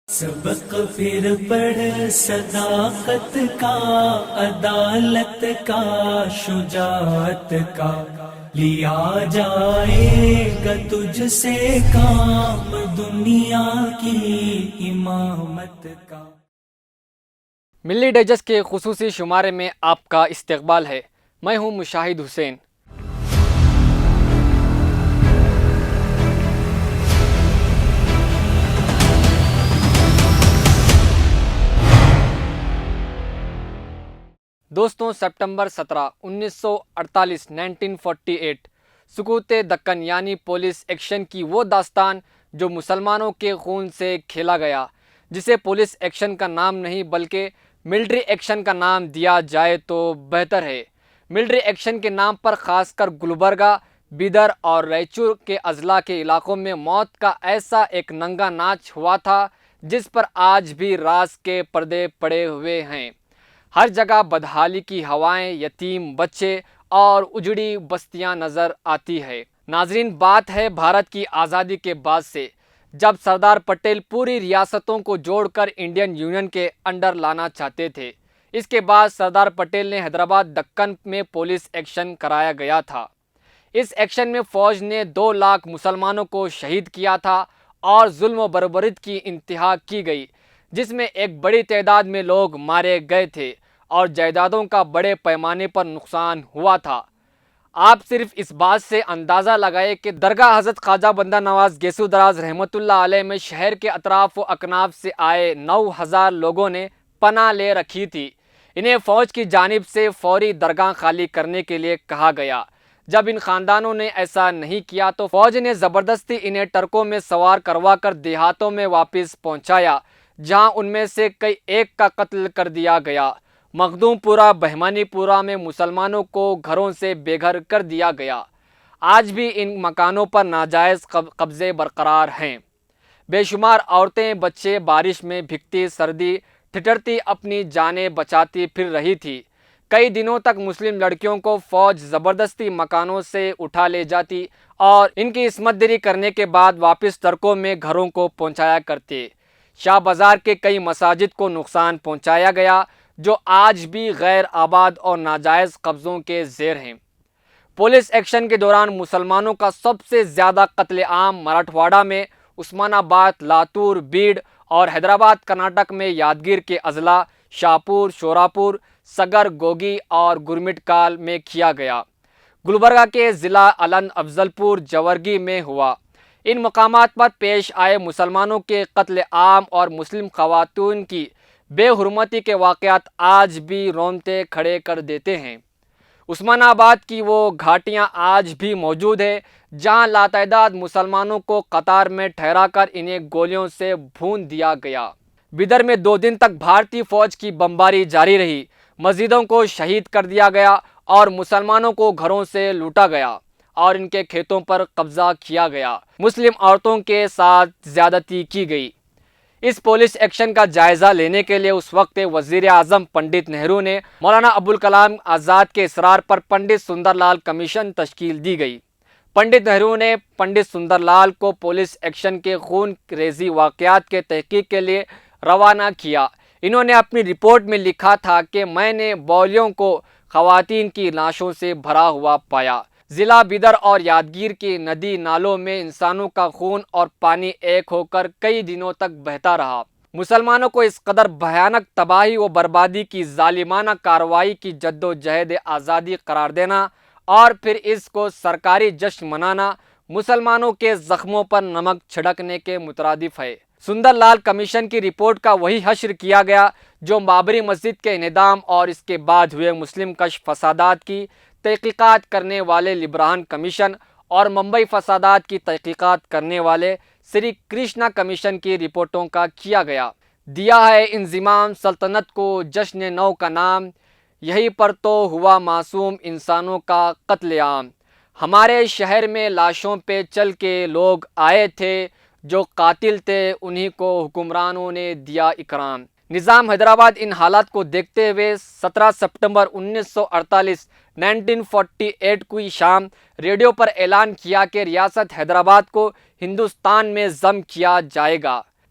سبق پھر پڑھ صداقت کا، عدالت کا، شجاعت کا، لیا جائے گا تجھ سے کام دنیا کی امامت کا۔ ملی ڈائجسٹ کے خصوصی شمارے میں آپ کا استقبال ہے۔ میں ہوں مشاہد حسین۔ دوستوں، سپٹمبر 17، 1948 1948 سقوط دکن یعنی پولیس ایکشن کی وہ داستان جو مسلمانوں کے خون سے کھیلا گیا، جسے پولیس ایکشن کا نام نہیں بلکہ ملٹری ایکشن کا نام دیا جائے تو بہتر ہے۔ ملٹری ایکشن کے نام پر خاص کر گلبرگہ، بیدر اور رائچور کے اضلاع کے علاقوں میں موت کا ایسا ایک ننگا ناچ ہوا تھا جس پر آج بھی راز کے پردے پڑے ہوئے ہیں۔ ہر جگہ بدحالی کی ہوائیں، یتیم بچے اور اجڑی بستیاں نظر آتی ہے۔ ناظرین، بات ہے بھارت کی آزادی کے بعد سے، جب سردار پٹیل پوری ریاستوں کو جوڑ کر انڈین یونین کے انڈر لانا چاہتے تھے۔ اس کے بعد سردار پٹیل نے حیدرآباد دکن میں پولیس ایکشن کرایا گیا تھا۔ اس ایکشن میں فوج نے 2 لاکھ مسلمانوں کو شہید کیا تھا اور ظلم و بربریت کی انتہا کی گئی، جس میں ایک بڑی تعداد میں لوگ مارے گئے تھے اور جائیدادوں کا بڑے پیمانے پر نقصان ہوا تھا۔ آپ صرف اس بات سے اندازہ لگائیں کہ درگاہ حضرت خواجہ بندہ نواز گیسو دراز رحمۃ اللہ علیہ میں شہر کے اطراف و اکناف سے آئے 9000 لوگوں نے پناہ لے رکھی تھی۔ انہیں فوج کی جانب سے فوری درگاہ خالی کرنے کے لیے کہا گیا۔ جب ان خاندانوں نے ایسا نہیں کیا تو فوج نے زبردستی انہیں ٹرکوں میں سوار کروا کر دیہاتوں میں واپس پہنچایا، جہاں ان میں سے کئی ایک کا قتل کر دیا گیا۔ مخدوم پورہ، بہمانی پورہ میں مسلمانوں کو گھروں سے بے گھر کر دیا گیا۔ آج بھی ان مکانوں پر ناجائز قبضے برقرار ہیں۔ بے شمار عورتیں، بچے بارش میں بھیگتی، سردی ٹھٹرتی اپنی جانیں بچاتی پھر رہی تھی۔ کئی دنوں تک مسلم لڑکیوں کو فوج زبردستی مکانوں سے اٹھا لے جاتی اور ان کی عصمت دری کرنے کے بعد واپس ٹرکوں میں گھروں کو پہنچایا کرتے۔ شاہ بازار کے کئی مساجد کو نقصان پہنچایا گیا جو آج بھی غیر آباد اور ناجائز قبضوں کے زیر ہیں۔ پولیس ایکشن کے دوران مسلمانوں کا سب سے زیادہ قتل عام مراٹھواڑہ میں، عثمان آباد، لاتور، بیڑ اور حیدرآباد کرناٹک میں یادگیر کے اضلاع شاہپور، شوراپور، سگر، گوگی اور گرمٹ کال میں کیا گیا۔ گلبرگہ کے ضلع علند افضل پور، جورگی میں ہوا۔ ان مقامات پر پیش آئے مسلمانوں کے قتل عام اور مسلم خواتین کی بے حرمتی کے واقعات آج بھی رونگٹے کھڑے کر دیتے ہیں۔ عثمان آباد کی وہ گھاٹیاں آج بھی موجود ہیں جہاں لاتعداد مسلمانوں کو قطار میں ٹھہرا کر انہیں گولیوں سے بھون دیا گیا۔ بیدر میں 2 دن تک بھارتی فوج کی بمباری جاری رہی، مسجدوں کو شہید کر دیا گیا اور مسلمانوں کو گھروں سے لوٹا گیا اور ان کے کھیتوں پر قبضہ کیا گیا۔ مسلم عورتوں کے ساتھ زیادتی کی گئی۔ اس پولیس ایکشن کا جائزہ لینے کے لیے اس وقت وزیر اعظم پنڈت نہرو نے مولانا ابوالکلام آزاد کے اصرار پر پنڈت سندر لال کمیشن تشکیل دی گئی۔ پنڈت نہرو نے پنڈت سندر لال کو پولیس ایکشن کے خون ریزی واقعات کے تحقیق کے لیے روانہ کیا۔ انہوں نے اپنی رپورٹ میں لکھا تھا کہ میں نے باولیوں کو خواتین کی لاشوں سے بھرا ہوا پایا۔ ضلع بیدر اور یادگیر کی ندی نالوں میں انسانوں کا خون اور پانی ایک ہو کر کئی دنوں تک بہتا رہا۔ مسلمانوں کو اس قدر بھیانک تباہی و بربادی کی ظالمانہ کارروائی کی جد و جہد آزادی قرار دینا اور پھر اس کو سرکاری جشن منانا مسلمانوں کے زخموں پر نمک چھڑکنے کے مترادف ہے۔ سندر لال کمیشن کی رپورٹ کا وہی حشر کیا گیا جو بابری مسجد کے انہدام اور اس کے بعد ہوئے مسلم کش فسادات کی تحقیقات کرنے والے لیبرہن کمیشن اور ممبئی فسادات کی تحقیقات کرنے والے سری کرشنا کمیشن کی رپورٹوں کا کیا گیا۔ دیا ہے انضمام سلطنت کو جشن نو کا نام، یہیں پر تو ہوا معصوم انسانوں کا قتل عام۔ ہمارے شہر میں لاشوں پہ چل کے لوگ آئے تھے، جو قاتل تھے انہی کو حکمرانوں نے دیا اکرام۔ نظام حیدرآباد ان حالات کو دیکھتے ہوئے 17 سپٹمبر 1948 1948 کی شام ریڈیو پر اعلان کیا کہ ریاست حیدرآباد کو ہندوستان میں ضم کیا جائے گا۔